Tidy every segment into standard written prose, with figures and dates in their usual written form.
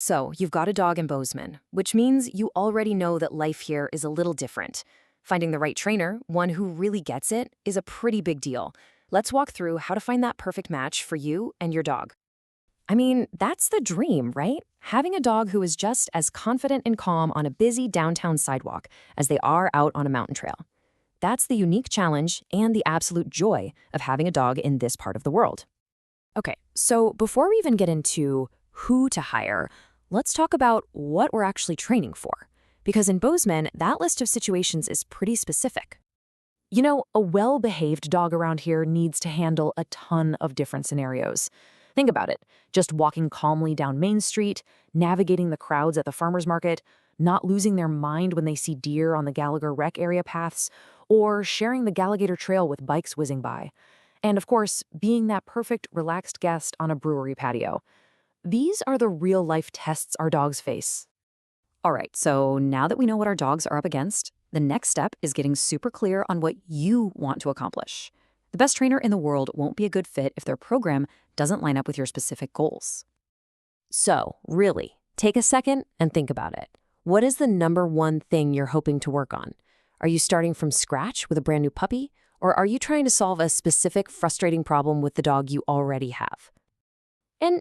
So, you've got a dog in Bozeman, which means you already know that life here is a little different. Finding the right trainer, one who really gets it, is a pretty big deal. Let's walk through how to find that perfect match for you and your dog. I mean, that's the dream, right? Having a dog who is just as confident and calm on a busy downtown sidewalk as they are out on a mountain trail. That's the unique challenge and the absolute joy of having a dog in this part of the world. Okay, so before we even get into who to hire, let's talk about what we're actually training for. Because in Bozeman, that list of situations is pretty specific. You know, a well-behaved dog around here needs to handle a ton of different scenarios. Think about it. Just walking calmly down Main Street, navigating the crowds at the farmer's market, not losing their mind when they see deer on the Gallagher Rec area paths, or sharing the Gallagher Trail with bikes whizzing by. And of course, being that perfect, relaxed guest on a brewery patio. These are the real-life tests our dogs face. All right, so now that we know what our dogs are up against, the next step is getting super clear on what you want to accomplish. The best trainer in the world won't be a good fit if their program doesn't line up with your specific goals. So, really, take a second and think about it. What is the number one thing you're hoping to work on? Are you starting from scratch with a brand new puppy? Or are you trying to solve a specific frustrating problem with the dog you already have? And,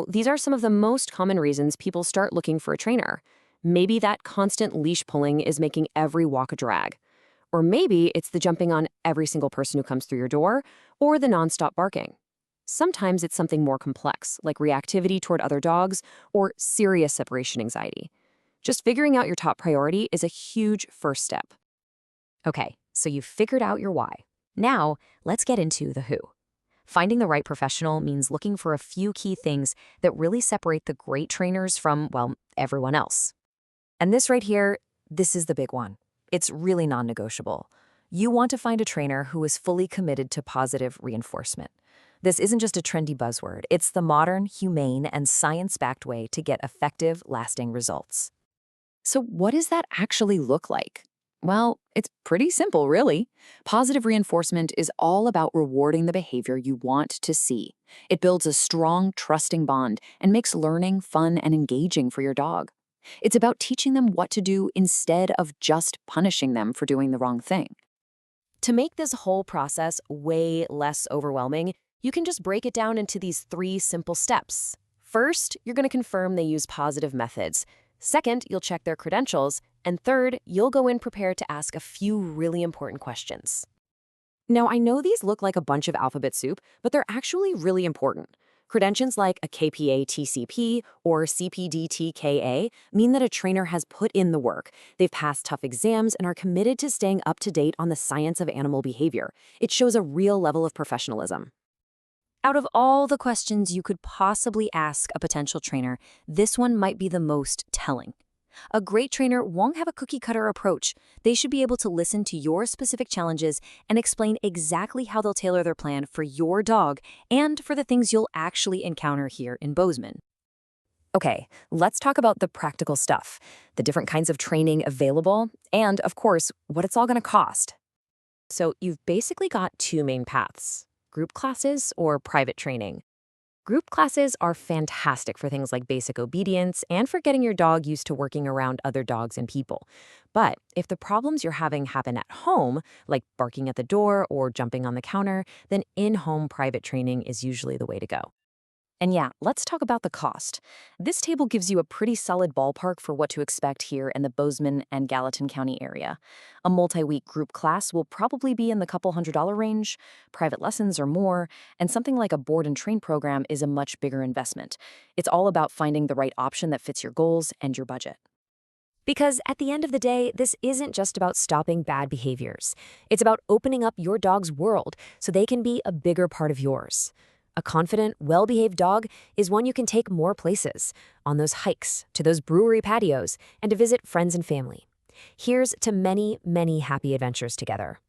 these are some of the most common reasons people start looking for a trainer. Maybe that constant leash pulling is making every walk a drag. Or maybe it's the jumping on every single person who comes through your door, or the nonstop barking. Sometimes it's something more complex, like reactivity toward other dogs or serious separation anxiety. Just figuring out your top priority is a huge first step. Okay, so you've figured out your why. Now, let's get into the who. Finding the right professional means looking for a few key things that really separate the great trainers from, well, everyone else. And this right here, this is the big one. It's really non-negotiable. You want to find a trainer who is fully committed to positive reinforcement. This isn't just a trendy buzzword. It's the modern, humane, and science-backed way to get effective, lasting results. So what does that actually look like? Well, it's pretty simple, really. Positive reinforcement is all about rewarding the behavior you want to see. It builds a strong, trusting bond and makes learning fun and engaging for your dog. It's about teaching them what to do instead of just punishing them for doing the wrong thing. To make this whole process way less overwhelming, you can just break it down into these 3 simple steps. First, you're going to confirm they use positive methods. Second, you'll check their credentials. And third, you'll go in prepared to ask a few really important questions. Now, I know these look like a bunch of alphabet soup, but they're actually really important. Credentials like a KPA-TCP or CPD-TKA mean that a trainer has put in the work. They've passed tough exams and are committed to staying up to date on the science of animal behavior. It shows a real level of professionalism. Out of all the questions you could possibly ask a potential trainer, this one might be the most telling. A great trainer won't have a cookie-cutter approach. They should be able to listen to your specific challenges and explain exactly how they'll tailor their plan for your dog and for the things you'll actually encounter here in Bozeman. Okay, let's talk about the practical stuff, the different kinds of training available, and, of course, what it's all going to cost. So you've basically got 2 main paths: group classes or private training. Group classes are fantastic for things like basic obedience and for getting your dog used to working around other dogs and people. But if the problems you're having happen at home, like barking at the door or jumping on the counter, then in-home private training is usually the way to go. And yeah, let's talk about the cost. This table gives you a pretty solid ballpark for what to expect here in the Bozeman and Gallatin County area. A multi-week group class will probably be in the couple $100 range, private lessons are more, and something like a board and train program is a much bigger investment. It's all about finding the right option that fits your goals and your budget. Because at the end of the day, this isn't just about stopping bad behaviors. It's about opening up your dog's world so they can be a bigger part of yours. A confident, well-behaved dog is one you can take more places, on those hikes, to those brewery patios, and to visit friends and family. Here's to many, many happy adventures together.